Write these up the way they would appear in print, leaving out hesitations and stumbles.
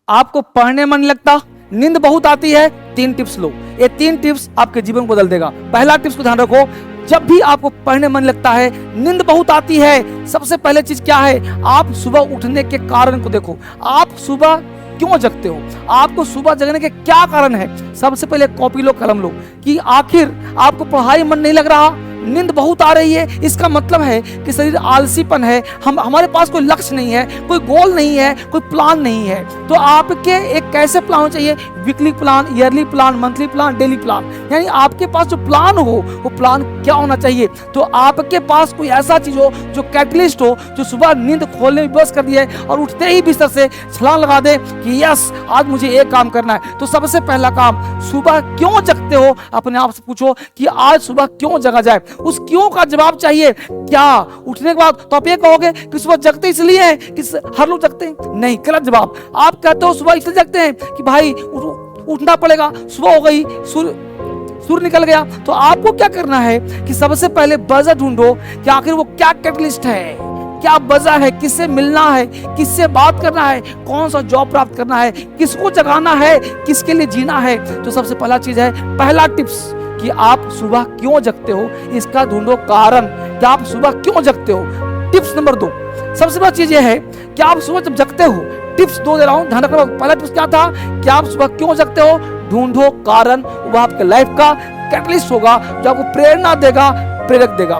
आपको पढ़ने मन नहीं लगता, नींद बहुत आती है, 3 टिप्स लो। ये 3 टिप्स आपके जीवन को बदल देगा। पहला टिप्स को ध्यान रखो, जब भी आपको पढ़ने मन लगता है, नींद बहुत आती है, सबसे पहले चीज क्या है, आप सुबह उठने के कारण को देखो। आप सुबह क्यों जगते हो, आपको सुबह जगने के क्या कारण है। सबसे पहले कॉपी लो, कलम लो, कि आखिर आपको पढ़ाई मन नहीं लग रहा, नींद बहुत आ रही है, इसका मतलब है कि शरीर आलसीपन है, हमारे पास कोई लक्ष्य नहीं है, कोई गोल नहीं है, कोई प्लान नहीं है। तो आपके एक कैसे प्लान होना चाहिए, weekly plan, yearly plan, monthly plan, daily plan. यानी आपके पास जो प्लान हो वो प्लान क्या होना चाहिए। तो आपके पास कोई ऐसा चीज हो जो कैटलिस्ट हो, जो सुबह नींद खोलने में बस कर दिए और उठते ही बिस्तर से छलांग लगा दे कि यस आज मुझे एक काम करना है। तो सबसे पहला काम, सुबह क्यों जगते हो, अपने आप से पूछो कि आज सुबह क्यों जगा जाए। उस क्यों का जवाब चाहिए। क्या उठने के बाद तो आप ये कहोगे कि सुबह जगते इसलिए हैं कि हर लोग जगते हैं, नहीं, गलत जवाब। आप कहते हो सुबह इसलिए जगते हैं कि भाई उठना पड़ेगा, सुबह हो गई, सूर्य निकल गया। तो आपको क्या करना है कि सबसे पहले वजह ढूंढो कि आखिर वो क्या कैटलिस्ट है, क्या वजह है, किससे मिलना है, किससे बात करना है, कौन सा जॉब प्राप्त करना है, किसको जगाना है, किसके लिए जीना है। तो सबसे पहला चीज है, पहला टिप्स कि आप सुबह क्यों जगते हो, इसका ढूंढो कारण कि आप सुबह क्यों जगते हो। टिप्स नंबर 2, सबसे बड़ा चीज यह है कि आप सुबह जब जगते हो, टिप्स 2 दे रहा हूं, ध्यान रखना। पहला टिप्स क्या था कि आप सुबह क्यों जगते हो, ढूंढो कारण, वह आपके लाइफ का कैटलिस्ट होगा जो आपको प्रेरणा देगा, प्रेरक देगा।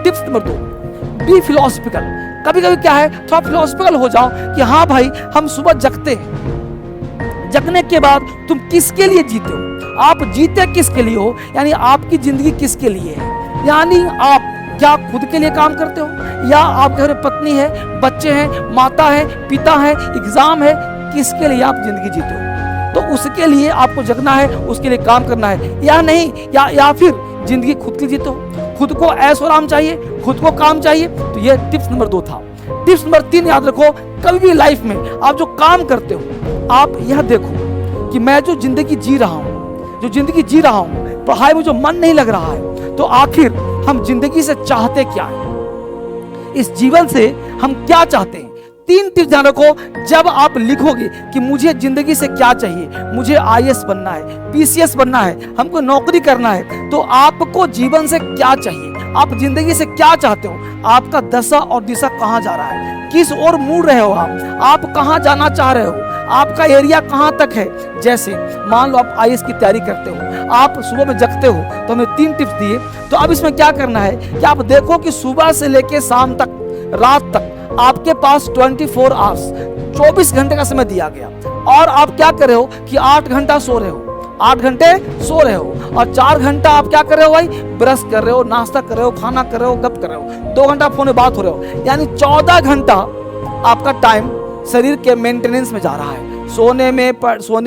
Tips number 2, be philosophical. कभी कभी क्या है, थोड़ा फिलोसफिकल हो जाओ कि हाँ भाई हम सुबह जगते हैं, जगने के बाद तुम किसके लिए जीते हो, आप जीते किसके लिए हो, यानी आपकी जिंदगी किसके लिए है। यानी आप क्या खुद के लिए काम करते हो, या आपके घर में पत्नी है, बच्चे हैं, माता है, पिता है, एग्जाम है, किसके लिए आप जिंदगी जीते हो। तो उसके लिए आपको जगना है, उसके लिए काम करना है, या नहीं, या फिर जिंदगी खुद के लिए जीते हो, खुद को ऐशो आराम चाहिए, खुद को काम चाहिए। तो ये टिप्स नंबर 2 था। टिप्स नंबर 3 याद रखो, कभी भी लाइफ में आप जो काम करते हो, आप यह देखो कि मैं जो जिंदगी जी रहा हूं, पढ़ाई में जो मन नहीं लग रहा है, तो आखिर हम जिंदगी से चाहते क्या है, इस जीवन से हम क्या चाहते हैं। 3 टिप्स ध्यान रखो। जब आप लिखोगे कि मुझे जिंदगी से क्या चाहिए, मुझे IAS बनना है, PCS बनना है, हमको नौकरी करना है, तो आपको जीवन से क्या चाहिए, आप जिंदगी से क्या चाहते हो, आपका दशा और दिशा कहां जा रहा है, किस ओर मुड़ रहे हो, आप कहां जाना चाह रहे हो, आपका एरिया कहां तक है। जैसे मान लो आप IAS की तैयारी करते हो, आप सुबह में जगते हो, तो हमें 3 टिप्स दिए। तो अब इसमें क्या करना है कि आप देखो कि सुबह से लेके शाम तक, रात तक आपके पास 24 आवर्स, 24 घंटे का समय दिया गया, और आप क्या कर रहे हो कि 8 घंटा सो रहे हो, 8 घंटे सो रहे हो, और 4 घंटा आप क्या कर रहे हो भाई, ब्रश कर रहे हो, नाश्ता कर रहे हो, खाना कर रहे हो, गप कर रहे हो, 2 घंटा फोन में बात हो रहे हो, यानी 14 घंटा आपका टाइम शरीर के मेंटेनेंस में जा रहा है, सोने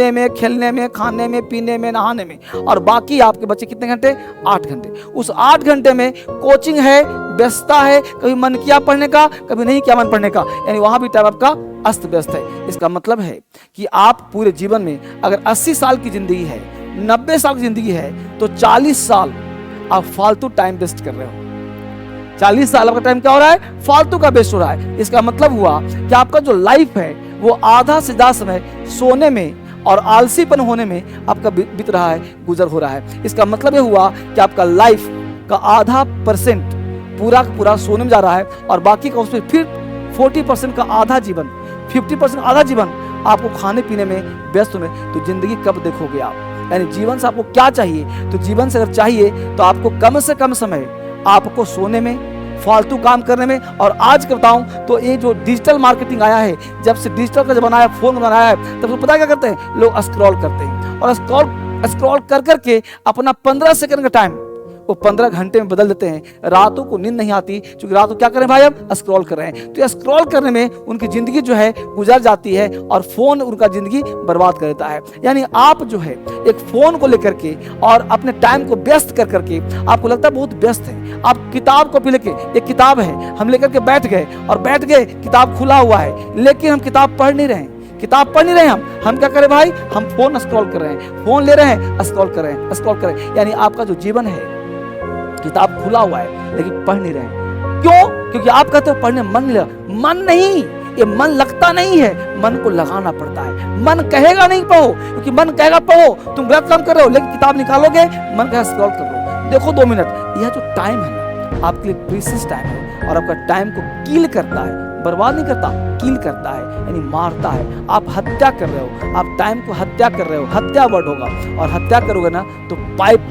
में, खेलने में, खाने में, पीने में, नहाने में, और बाकी आपके बच्चे कितने घंटे, 8 घंटे। उस 8 घंटे में कोचिंग है, व्यस्तता है, कभी मन किया पढ़ने का, कभी नहीं किया मन पढ़ने का, यानी वहां भी टाइम आपका अस्त व्यस्त है। इसका मतलब है कि आप पूरे जीवन में अगर 80 साल की जिंदगी है, 90 साल की जिंदगी है, तो 40 साल आप फालतू टाइम वेस्ट कर रहे हो। 40 साल आपका टाइम क्या हो रहा है, फालतू का वेस्ट हो रहा है। इसका मतलब हुआ कि आपका जो लाइफ है वो आधा से ज्यादा समय सोने में और आलसीपन होने में आपका बीत रहा है, गुजर हो रहा है। इसका मतलब ये हुआ कि आपका लाइफ का आधा % पूरा का पूरा सोने में जा रहा है, और बाकी का उसमें फिर 40% का आधा जीवन, 50% आधा जीवन आपको खाने पीने में व्यस्त होने। तो जिंदगी कब देखोगे आप, यानी जीवन से आपको क्या चाहिए। तो जीवन से अगर चाहिए तो आपको कम से कम समय आपको सोने में, फालतू काम करने में। और आज का बताऊं तो ये जो डिजिटल मार्केटिंग आया है, जब से डिजिटल का जमाना आया, फोन बनाया है, तब तो पता क्या करते हैं लोग, स्क्रॉल करते हैं, और स्क्रॉल कर करके अपना 15 सेकंड का टाइम वो 15 घंटे में बदल देते हैं। रातों को नींद नहीं आती, क्योंकि रात को क्या करें भाई, हम स्क्रॉल कर रहे हैं। तो ये स्क्रॉल करने में उनकी जिंदगी जो है गुजर जाती है, और फोन उनका जिंदगी बर्बाद कर देता है। यानी आप जो है एक फोन को लेकर के और अपने टाइम को व्यस्त कर करके, आपको लगता है बहुत व्यस्त है, आप किताब को भी लेके, एक किताब है हम लेकर के बैठ गए, किताब खुला हुआ है, लेकिन हम किताब पढ़ नहीं रहे, हम क्या करें भाई, हम फोन स्क्रॉल कर रहे हैं, फोन ले रहे हैं, स्क्रॉल कर रहे हैं। यानी आपका जो जीवन है, किताब खुला हुआ है लेकिन पढ़ नहीं रहे हैं। क्यों? क्योंकि आप कहते हो पढ़ने मन नहीं लगा। मन नहीं, ये मन लगता नहीं है, मन को लगाना पड़ता है। मन कहेगा नहीं पढ़ो, क्योंकि मन कहेगा पढ़ो, तुम गलत काम कर रहे हो, लेकिन किताब निकालोगे, मन कहेगा स्क्रॉल कर लो, देखो 2 मिनट। यह जो टाइम है ना, आपके लिए प्रीशियस टाइम है, और आपका टाइम को किल करता है, बर्बाद नहीं करता, किल करता है, यानी मारता है। आप हत्या कर रहे हो, आप टाइम को हत्या कर रहे हो, हत्या वर्ड होगा, और हत्या करोगे ना तो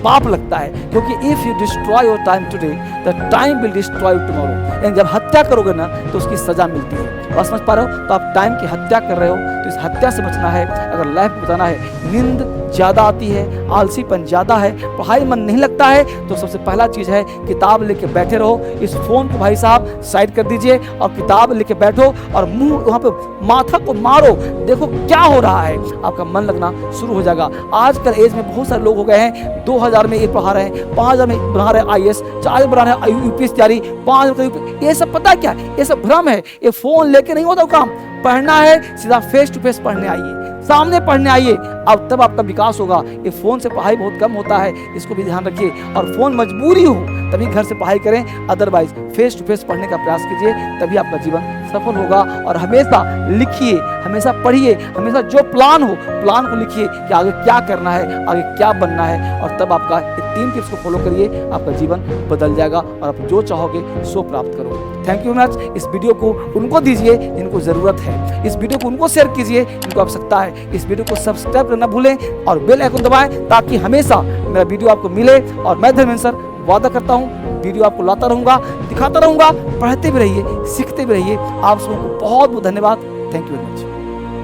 पाप लगता है, क्योंकि if you destroy your time today the time will destroy tomorrow. यानी जब हत्या करोगे ना तो उसकी सजा मिलती है। और समझ पा रहे हो? तो आप टाइम की हत्या कर रहे हो, तो इस हत्या से बचना है। अगर लाइफ बताना है, नींद ज़्यादा आती है, आलसीपन ज़्यादा है, पढ़ाई मन नहीं लगता है, तो सबसे पहला चीज़ है किताब लेके बैठे रहो। इस फोन को भाई साहब साइड कर दीजिए और किताब लेके बैठो और मुंह वहाँ पे माथा को मारो, देखो क्या हो रहा है, आपका मन लगना शुरू हो जाएगा। आजकल एज में बहुत सारे लोग हो गए हैं, 2000 में एक पढ़ा रहे हैं, 5000 में बना रहे हैं IAS, 4000 बना रहे हैं UPSC तैयारी, 5000 ये सब पता क्या, ये सब भ्रम है। ये फोन लेके नहीं होता काम। पढ़ना है सीधा फेस टू फेस पढ़ने आइए, सामने पढ़ने आइए, अब तब आपका विकास होगा। ये फोन से पढ़ाई बहुत कम होता है, इसको भी ध्यान रखिए। और फोन मजबूरी हो तभी घर से पढ़ाई करें, अदरवाइज फेस टू फेस पढ़ने का प्रयास कीजिए, तभी आपका जीवन सफल होगा। और हमेशा लिखिए, हमेशा पढ़िए, हमेशा जो प्लान हो प्लान को लिखिए कि आगे क्या करना है, आगे क्या बनना है, और तब आपका ये 3 टिप्स को फॉलो करिए, आपका जीवन बदल जाएगा और आप जो चाहोगे सो प्राप्त करोगे। Thank you much. इस वीडियो को उनको दीजिए जिनको ज़रूरत है, इस वीडियो को उनको शेयर कीजिए जिनको आवश्यकता है, इस वीडियो को सब्सक्राइब करना भूलें और बेल आइकन दबाएं, ताकि हमेशा मेरा वीडियो आपको मिले। और मैं धर्मेंद्र सर वादा करता हूँ वीडियो आपको लाता रहूँगा, दिखाता रहूँगा, पढ़ते भी रहिए, सीखते भी रहिए। आप सबको बहुत बहुत धन्यवाद। Thank you very much.